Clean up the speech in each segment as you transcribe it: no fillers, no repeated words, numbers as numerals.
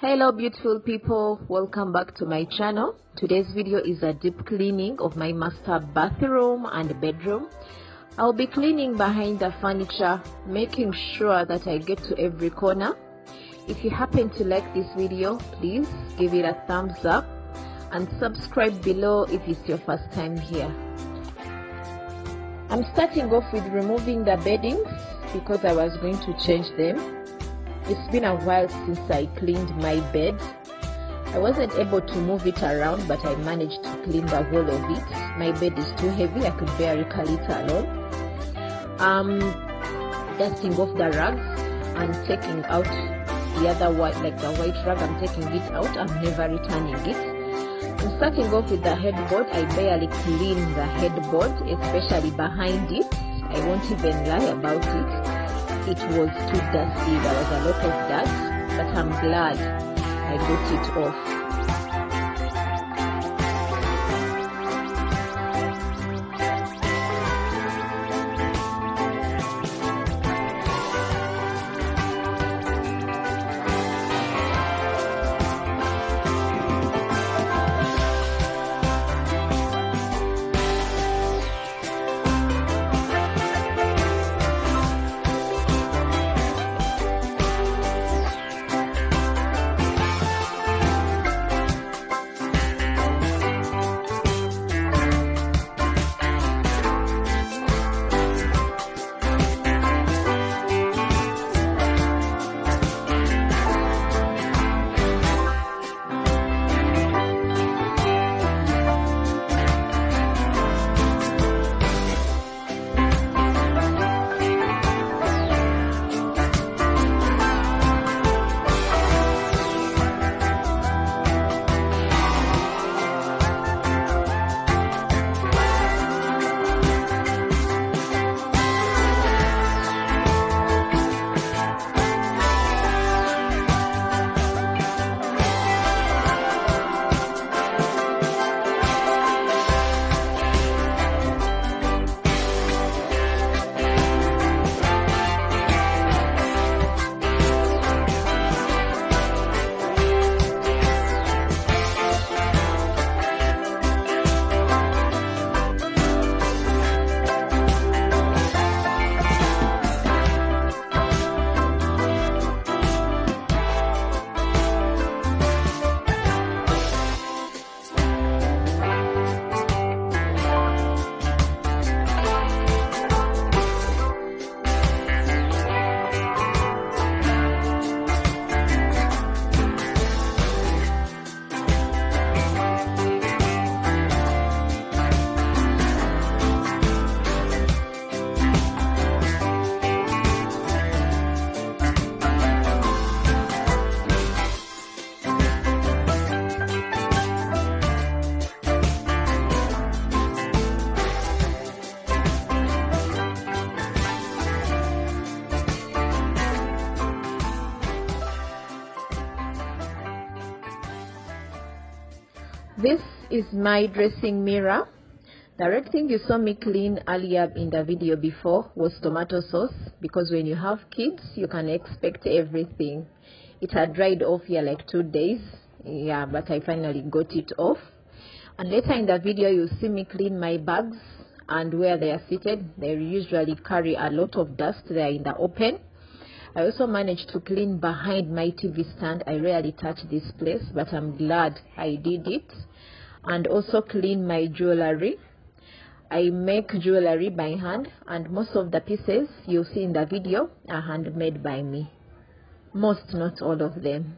Hello beautiful people, welcome back to my channel. Today's video is a deep cleaning of my master bathroom and bedroom. I'll be cleaning behind the furniture, making sure that I get to every corner. If you happen to like this video, please give it a thumbs up and subscribe below if it's your first time here. I'm starting off with removing the beddings because I was going to change them. It's been a while since I cleaned my bed. I wasn't able to move it around, but I managed to clean the whole of it. My bed is too heavy, I could barely carry it alone. Dusting off the rugs and taking out the other white, like the white rug, I'm taking it out. I'm never returning it. I'm starting off with the headboard. I barely clean the headboard, especially behind it. I won't even lie about it. It was too dusty. There was a lot of dust, but I'm glad I got it off. This is my dressing mirror. The red thing you saw me clean earlier in the video before was tomato sauce, because when you have kids you can expect everything. It had dried off here like 2 days, yeah, but I finally got it off. And later in the video you'll see me clean my bags, and where they are seated they usually carry a lot of dust. They are in the open. I also managed to clean behind my TV stand. I rarely touch this place, but I'm glad I did it. And also clean my jewelry. I make jewelry by hand, and most of the pieces you'll see in the video are handmade by me. Most, not all of them.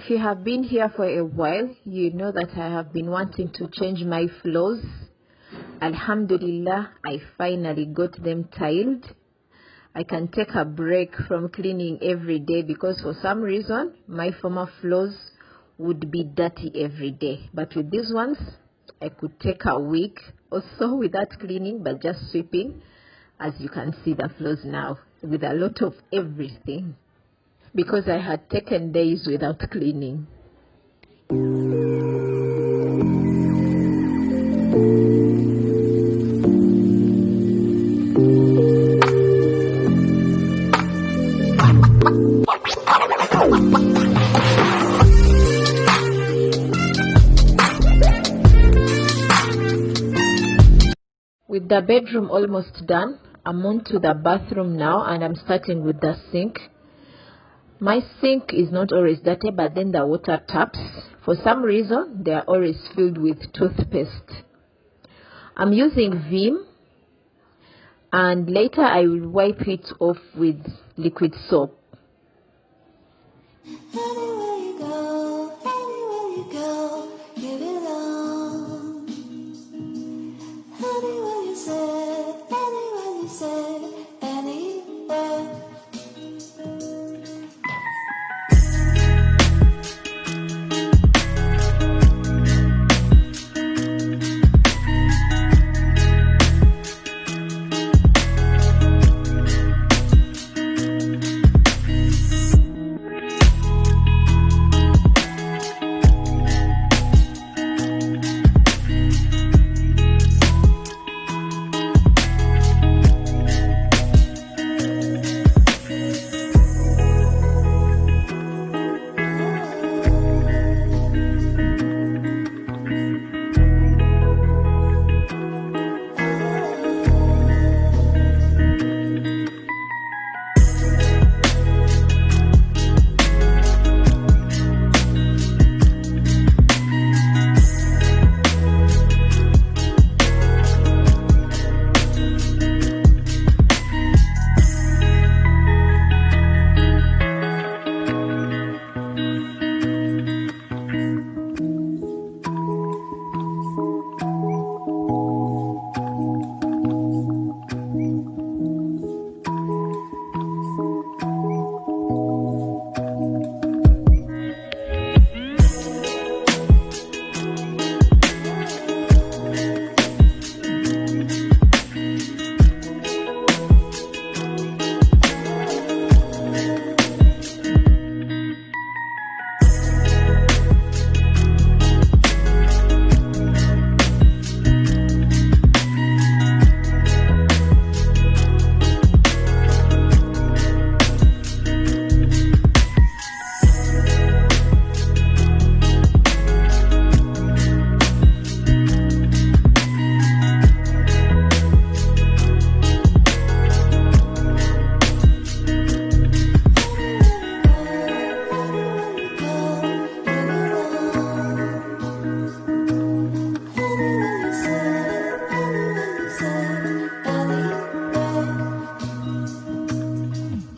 If you have been here for a while, you know that I have been wanting to change my floors. Alhamdulillah, I finally got them tiled. I can take a break from cleaning every day because for some reason my former floors would be dirty every day. But with these ones, I could take a week or so without cleaning, but just sweeping. As you can see, the floors now with a lot of everything, because I had taken days without cleaning. With the bedroom almost done, I'm on to the bathroom now, and I'm starting with the sink. My sink is not always dirty, but then the water taps, for some reason, they are always filled with toothpaste. I'm using Vim, and later I will wipe it off with liquid soap. Anywhere you go, give it on. Anywhere you say, anywhere.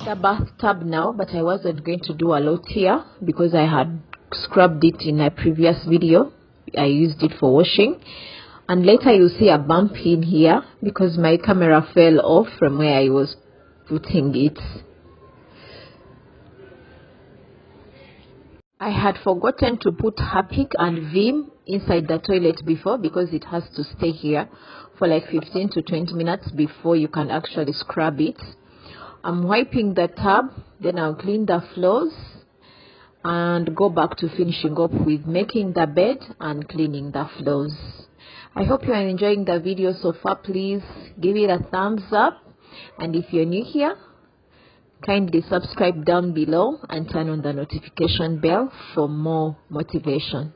The bathtub now, but I wasn't going to do a lot here because I had scrubbed it in a previous video. I used it for washing, and later you'll see a bump in here because my camera fell off from where I was putting it. I had forgotten to put Harpic and Vim inside the toilet before because it has to stay here for like 15 to 20 minutes before you can actually scrub it. I'm wiping the tub, then I'll clean the floors and go back to finishing up with making the bed and cleaning the floors. I hope you are enjoying the video so far. Please give it a thumbs up, and if you're new here, kindly subscribe down below and turn on the notification bell for more motivation.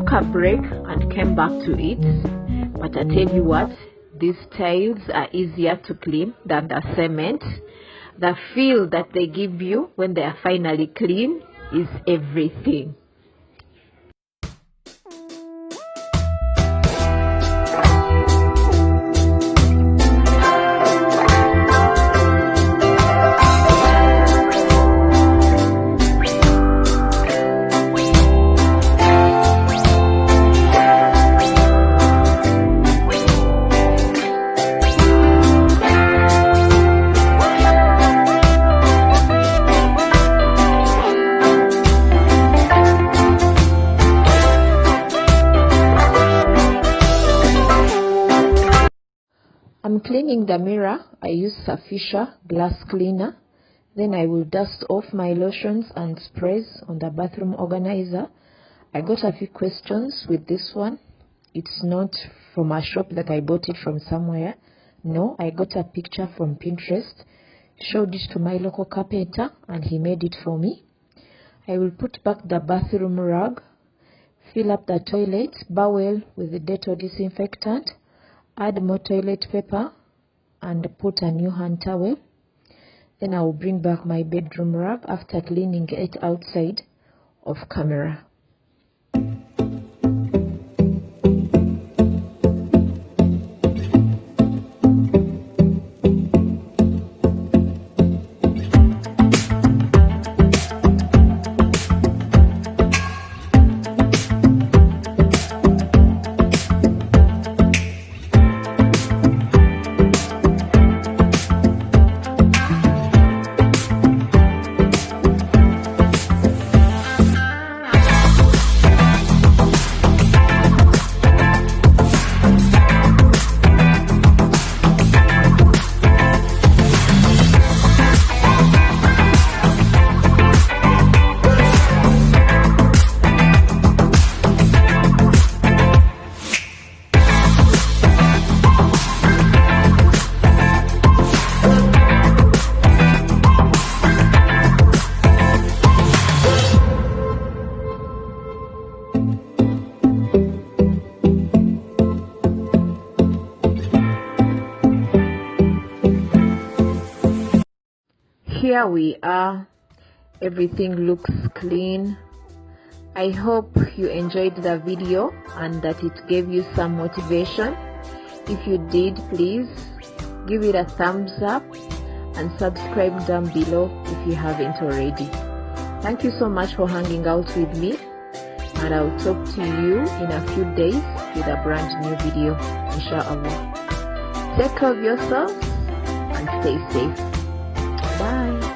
took a break and came back to it, but I tell you what, these tiles are easier to clean than the cement. The feel that they give you when they are finally clean is everything. I'm cleaning the mirror. I use Sufficient glass cleaner. Then I will dust off my lotions and sprays on the bathroom organizer. I got a few questions with this one. It's not from a shop that I bought it from somewhere. No, I got a picture from Pinterest, showed it to my local carpenter, and he made it for me. I will put back the bathroom rug, fill up the toilet bowl with the Dettol disinfectant, add more toilet paper, and put a new hand towel. Then I will bring back my bedroom rug after cleaning it outside of camera. Here we are. Everything looks clean. I hope you enjoyed the video and that it gave you some motivation. If you did, please give it a thumbs up and subscribe down below if you haven't already. Thank you so much for hanging out with me, and I'll talk to you in a few days with a brand new video, inshallah. Take care of yourself and stay safe. Bye.